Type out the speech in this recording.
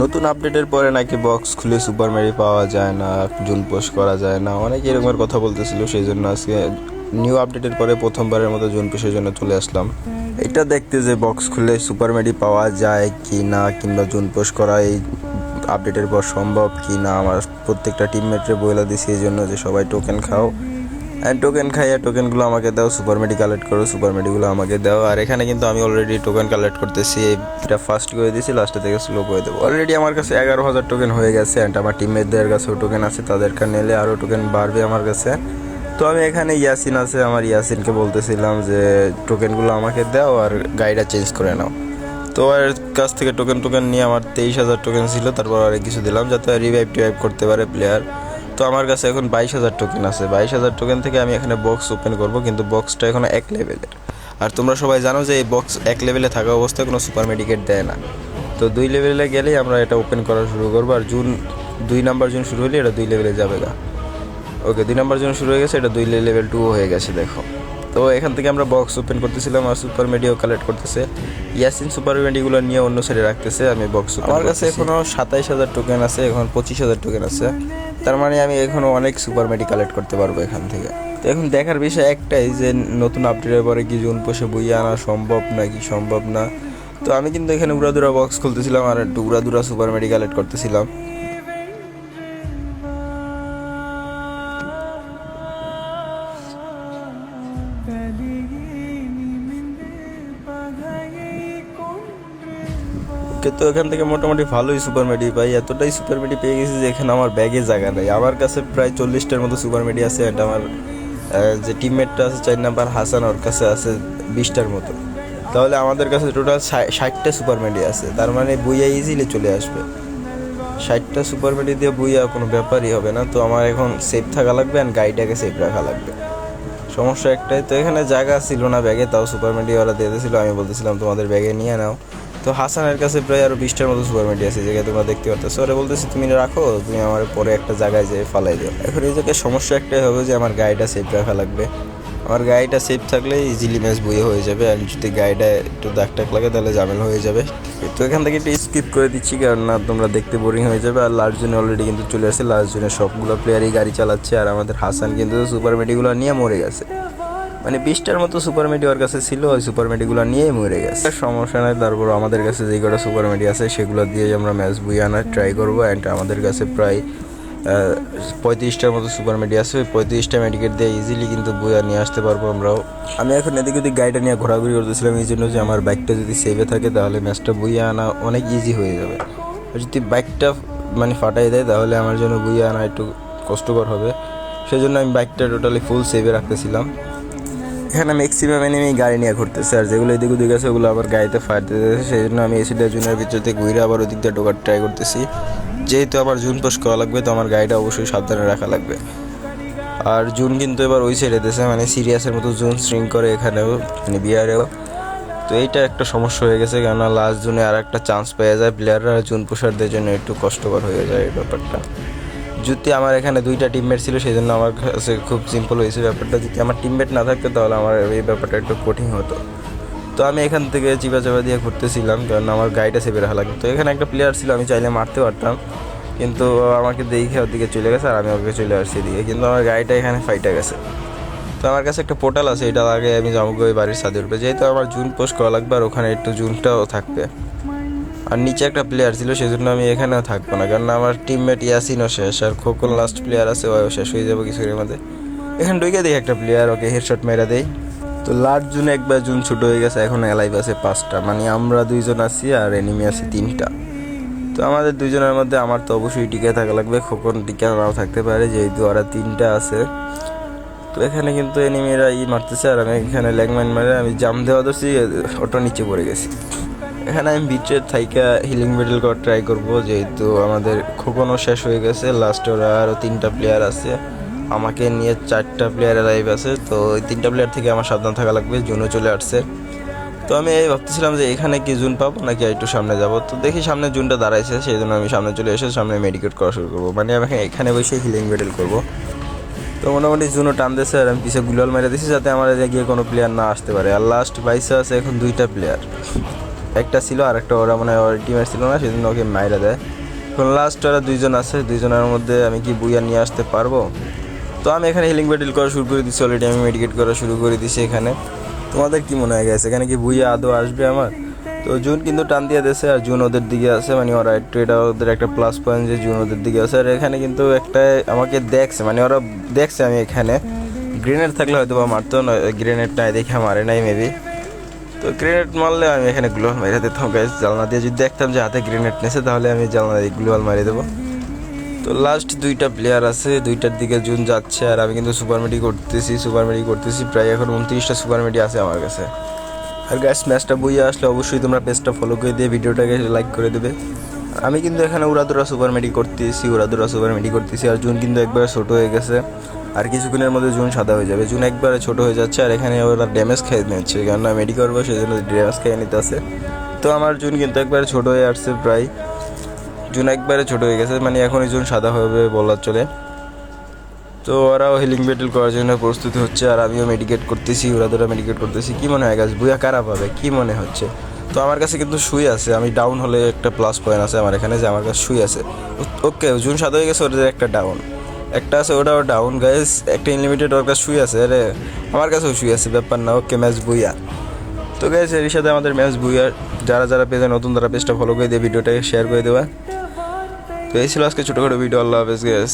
নতুন আপডেটের পরে নাকি বক্স খুলে সুপার ম্যারি পাওয়া যায় না, জুন পোস্ট করা যায় না, অনেক এরকমের কথা বলতেছিল। সেই জন্য আজকে নিউ আপডেটের পরে প্রথমবারের মতো জুন পোস্টের জন্য চলে আসলাম এটা দেখতে যে বক্স খুলে সুপার ম্যারি পাওয়া যায় কি না, কিংবা জুন পোস্ট করা এই আপডেটের পর সম্ভব কি না। আমার প্রত্যেকটা টিমমেটরে বলে দিছি এই জন্য যে সবাই টোকেন খাও, অ্যান্ড টোকেন খাইয়া টোকেনগুলো আমাকে দাও, সুপার মেডি কালেক্ট করো, সুপার মেডিগুলো আমাকে দাও। আর এখানে কিন্তু আমি অলরেডি টোকেন কালেক্ট করতেছি, এটা ফার্স্ট করে দিয়েছি, লাস্টে থেকে স্লো করে দেবো। অলরেডি আমার কাছে 11,000 টোকেন হয়ে গেছে, অ্যান্ড আমার টিমমেটদের কাছেও টোকেন আছে, তাদেরকে নিলে আরও টোকেন বাড়বে আমার কাছে। তো আমি এখানে ইয়াসিন আছে, আমার ইয়াসিনকে বলতেছিলাম যে টোকেনগুলো আমাকে দাও আর গাড়িটা চেঞ্জ করে নাও। তো এর কাছ থেকে টোকেন নিয়ে আমার 23,000 টোকেন ছিল, তারপর আর কিছু দিলাম যাতে রিভাইভ করতে পারে প্লেয়ার। তো আমার কাছে এখন 22,000 টোকেন আছে। 22,000 টোকেন থেকে আমি এখানে বক্স ওপেন করব, কিন্তু বক্সটা এখন 1 লেভেলের। আর তোমরা সবাই জানো যে এই বক্স 1 লেভেলে থাকা অবস্থায় কোনো সুপার মেডিকেট দেয় না। তো 2 লেভেলে গেলেই আমরা এটা ওপেন করা শুরু করবো। আর 2 নাম্বার জুন শুরু হলে এটা 2 লেভেলে যাবে গা। ওকে, 2 নাম্বার জুন শুরু হয়ে গেছে, এটা 2 লেভেল 2 হয়ে গেছে দেখো। তো এখান থেকে আমরা বক্স ওপেন করতেছিলাম আর সুপার মেডিও কালেক্ট করতেছে। ইয়াসিন সুপার মেডিগুলো নিয়ে অন্য সাইডে রাখতেছে, আমি বক্স আমার কাছে এখনও 27,000 টোকেন আছে, এখন 25,000 টোকেন আছে। তার মানে আমি এখনও অনেক সুপার মেডি কালেক্ট করতে পারবো এখান থেকে। তো এখন দেখার বিষয় একটাই যে নতুন আপডেটের পরে কি জুন পোষে বইয়ে আনা সম্ভব নাকি সম্ভব না। তো আমি কিন্তু এখানে উড়াদুরা বক্স খুলতেছিলাম আর একটু উড়াদুরা সুপার মেডি কালেক্ট করতেছিলাম। তো এখান থেকে মোটামুটি ভালোই সুপার মেডি পাই, এতটাই সুপার মেডি পেয়ে গেছি যে এখানে আমার ব্যাগে জায়গা নেই। আমার কাছে প্রায় 40টার মতো সুপার মেডি আছে, অ্যান্ড আমার যে টিমমেটটা আছে 4 নাম্বার হাসান, ওর কাছে আছে 20টার মতো। তাহলে আমাদের কাছে টোটাল 60টা সুপার মেডি আছে। তার মানে বইয়া ইজিলি চলে আসবে। 60টা সুপার মেডি দিয়ে বইয়া কোনো ব্যাপারই হবে না। তো আমার এখন সেফ থাকা লাগবে, অ্যান্ড গাড়িটাকে সেফ রাখা লাগবে। সমস্যা একটাই, তো এখানে জায়গা ছিল না ব্যাগে, তাও সুপার মেডি ওরা দিয়ে দিয়েছিল। আমি বলতেছিলাম তোমাদের ব্যাগে নিয়ে নাও। তো হাসানের কাছে প্রায় আরও 20টার মতো সুপার মেডি আছে, যেটা তোমরা দেখতে পারতেছো। ওরা বলতেছি তুমি রাখো, তুমি আমার পরে একটা জায়গায় যেয়ে ফালাই দিও। এখন এই জায়গায় সমস্যা একটাই হবে যে আমার গাড়িটা সেফ রাখা লাগবে। আমার গাড়িটা সেফ থাকলে ইজিলি ম্যাচ বইয়ে হয়ে যাবে, আর যদি গাড়িটা একটু দাগ টাক লাগে তাহলে ঝামেলা হয়ে যাবে। তো এখান থেকে একটু স্কিপ করে দিচ্ছি, কারণ না তোমরা দেখতে বোরিং হয়ে যাবে। আর লাস্ট জোনে অলরেডি কিন্তু চলে আসছে, লাস্ট জোনে সবগুলো প্লেয়ারই গাড়ি চালাচ্ছে, আর আমাদের হাসান কিন্তু সুপার মেডিগুলো নিয়ে মরে গেছে। মানে 20টার মতো সুপার মেডি ওর কাছে ছিল, ওই সুপার মেডিগুলো নিয়েই মরে গেছে। সমস্যা নাই, তারপর আমাদের কাছে যে কটা সুপার মেডি আছে সেগুলো দিয়েই আমরা ম্যাচ বইয়ে আনার ট্রাই করবো। অ্যান্ড আমাদের কাছে প্রায় 35টার মতো সুপার মেডি আছে। ওই 35টা মেডিকেট দিয়ে ইজিলি কিন্তু বইয়া নিয়ে আসতে পারবো আমরাও। আমি এখন এদিক ওদিক গাড়িটা নিয়ে ঘোরাঘুরি করতেছিলাম এই জন্য যে আমার বাইকটা যদি সেভে থাকে তাহলে ম্যাচটা বইয়ে আনা অনেক ইজি হয়ে যাবে। আর যদি বাইকটা মানে ফাটাই দেয় তাহলে আমার জন্য বইয়ে আনা একটু কষ্টকর হবে। সেই জন্য আমি বাইকটা টোটালি ফুল সেভে রাখতেছিলাম। এখানে ম্যাক্সিমাম এনিমি গাড়ি নিয়ে ঘুরতেছে, আর যেগুলো এদিক ওদিক আছে ওগুলো আবার গাড়িতে ফায়ার দিতেছে। সেই জন্য আমি এসিডের জুনের ভিতর থেকে ঘুরে আবার ওদিক দিয়ে ঢোকার ট্রাই করতেছি। যেহেতু আমার জুন পোস্ট করা লাগবে, তো আমার গাড়িটা অবশ্যই সাবধানে রাখা লাগবে। আর জুন কিন্তু এবার ওই সাইডে দিয়েছে, মানে সিরিয়াসের মতো জুন স্ট্রিং করে এখানেও, মানে বিহারেও। তো এইটা একটা সমস্যা হয়ে গেছে, কেননা লাস্ট জুনে আর একটা চান্স পেয়ে যায় প্লেয়াররা, জুন পোষারদের জন্য একটু কষ্টকর হয়ে যায় এই ব্যাপারটা। যদি আমার এখানে 2টা টিমমেট ছিল সেই জন্য আমার কাছে খুব সিম্পল হয়েছে ব্যাপারটা। যদি আমার টিমমেট না থাকতো তাহলে আমার এই ব্যাপারটা একটু কঠিন হতো। তো আমি এখান থেকে চিপা দিয়ে ঘুরতেছিলাম, কারণ আমার গাড়িটা সেভে রাখা লাগতো। তো এখানে একটা প্লেয়ার ছিল, আমি চাইলে মারতে পারতাম, কিন্তু আমাকে দেখে ওর দিকে চলে গেছে আর আমি ওকে চলে আসছি এদিকে, কিন্তু আমার গাড়িটা এখানে ফাইটে গেছে। তো আমার কাছে একটা পোর্টাল আছে, এটা আগে আমি যাবো ওই বাড়ির ছাদের উপরে, যেহেতু আমার জুন পোস্ট করা লাগবে আর ওখানে একটু জুনটাও থাকবে। আর নিচে একটা প্লেয়ার ছিল, সেই জন্য আমি এখানেও থাকবো না, কারণ আমার টিমমেট ইয়াসিনও শেষ, আর খোকন লাস্ট প্লেয়ার আছে, ওও শেষ হয়ে যাবো কিছুদিনের মধ্যে। এখানে ঢুকে দিই একটা প্লেয়ার, ওকে হেডশট মেরে দেই। তো লাস্ট জুন একবার জুন ছোটো হয়ে গেছে, এখন অ্যালাইভ আছে 5টা, মানে আমরা 2জন আছি আর এনিমি আছে 3টা। তো আমাদের 2জনের মধ্যে আমার তো অবশ্যই টিকে থাকা লাগবে, খোকন টিকে নাও থাকতে পারে, যেহেতু ওরা 3টা আছে। তো এখানে কিন্তু এনিমিরা মারতেছে, আর আমি এখানে ল্যাগম্যান মারে আমি জাম দেওয়া ধরছি, ওটা নিচে পড়ে গেছি। এখানে আমি বিচের থাইকা হিলিং মেডেল করার ট্রাই করবো, যেহেতু আমাদের খোকনও শেষ হয়ে গেছে, লাস্টে ওরা আরও 3টা প্লেয়ার আছে, আমাকে নিয়ে 4টা প্লেয়ার লাইভ আছে। তো ওই 3টা প্লেয়ার থেকে আমার সাবধান থাকা লাগবে। জুনও চলে আসছে। তো আমি এই ভাবতেছিলাম যে এখানে কি জুন পাবো নাকি একটু সামনে যাব। তো দেখি সামনে জুনটা দাঁড়াইছে, সেই জন্য আমি সামনে চলে এসে সামনে মেডিকেট করা শুরু করবো, মানে আমি এখানে বসে হিলিং মেডেল করবো। তো মোটামুটি জুনও টান দিয়েছে আর আমি পিছিয়ে গুলাল মেরে দিয়েছি যাতে আমার গিয়ে কোনো প্লেয়ার না আসতে পারে। আর লাস্ট বাইসে আছে এখন 2টা প্লেয়ার। একটা ছিল আর একটা ওরা মানে ওর টিমের ছিল না, সেজন্য ওকে মাইরা দেয়। এখন লাস্ট ওরা দুইজন আছে, দুইজনের মধ্যে আমি কি বুইয়া নিয়ে আসতে পারবো? তো আমি এখানে হিলিং ব্যাটেল করা শুরু করে দিচ্ছি অলরেডি, আমি মেডিকেট করা শুরু করে দিচ্ছি এখানে। তোমাদের কি মনে হয় গেছে এখানে কি বুইয়া আদৌ আসবে আমার? তো জুন কিন্তু টান দিয়ে দিয়েছে আর জুন ওদের দিকে আছে, মানে ওরা একটু এটা ওদের একটা প্লাস পয়েন্ট যে জুন ওদের দিকে আছে। আর এখানে কিন্তু একটা আমাকে দেখছে, মানে ওরা দেখছে আমি এখানে গ্রেনেড থাকলে হয়তো বা মারতো না, গ্রেনেড নাই দেখে মারে নাই মেবি। তো গ্রেনেড মারলে আমি এখানে গ্লোয়াল মেরে দিতাম গাইস, জানলা দিয়ে যদি দেখতাম যে হাতে গ্রেনেড নেছে তাহলে আমি জানলা দিয়ে গ্লোয়াল মারিয়ে দেবো। তো লাস্ট দুইটা প্লেয়ার আছে, দুইটার দিকে জুন যাচ্ছে আর আমি কিন্তু সুপার মেডি করতেছি প্রায় এখন 29টা সুপার মেডি আছে আমার কাছে। আর গাইস ম্যাচটা বইয়ে আসলে অবশ্যই তোমরা পেজটা ফলো করে দিয়ে ভিডিওটাকে লাইক করে দেবে। আমি কিন্তু এখানে উড়াদুরা সুপার মেডি করতেছি আর জুন কিন্তু একবারে ছোট হয়ে গেছে, আর কিছুক্ষণের মধ্যে জুন সাদা হয়ে যাবে। জুন একবারে ছোট হয়ে যাচ্ছে আর এখানে ওরা ড্যামেজ খেয়ে নিচ্ছে, কেননা মেডি করবো সেই জন্য ড্যামেজ খেয়ে নিতে আছে। তো আমার জুন কিন্তু একবারে ছোট হয়ে আসছে, প্রায় জুন একবারে ছোট হয়ে গেছে, মানে এখনই জুন সাদা হবে বলার চলে। তো ওরাও হিলিং ব্যাটেল করার জন্য প্রস্তুতি হচ্ছে আর আমিও মেডিকেট করতেছি, ওরা মেডিকেট করতেছি। কি মনে হয় গাছ বুয়া কারা পাবে, কি মনে হচ্ছে? তো আমার কাছে কিন্তু সুই আছে, আমি ডাউন হলে একটা প্লাস পয়েন্ট আছে আমার এখানে যে আমার কাছে সুই আছে। ওকে জুন সাদা হয়ে গেছে, ওদের একটা ডাউন, একটা আছে ওটাও ডাউন গাইস, একটা আনলিমিটেড ওর কাছে শুই আছে। আরে আমার কাছেও শুই আছে, ব্যাপার না। ওকে ম্যাচ বুইয়া। তো গাইস এর সাথে আমাদের ম্যাচ বুইয়া। যারা যারা পেজে নতুন তারা পেজটা ফলো করে দিয়ে ভিডিওটাকে শেয়ার করে দেওয়া। তো এই ছিল আজকে ছোটোখাটো ভিডিও। আল্লাহ হাফেজ গাইস।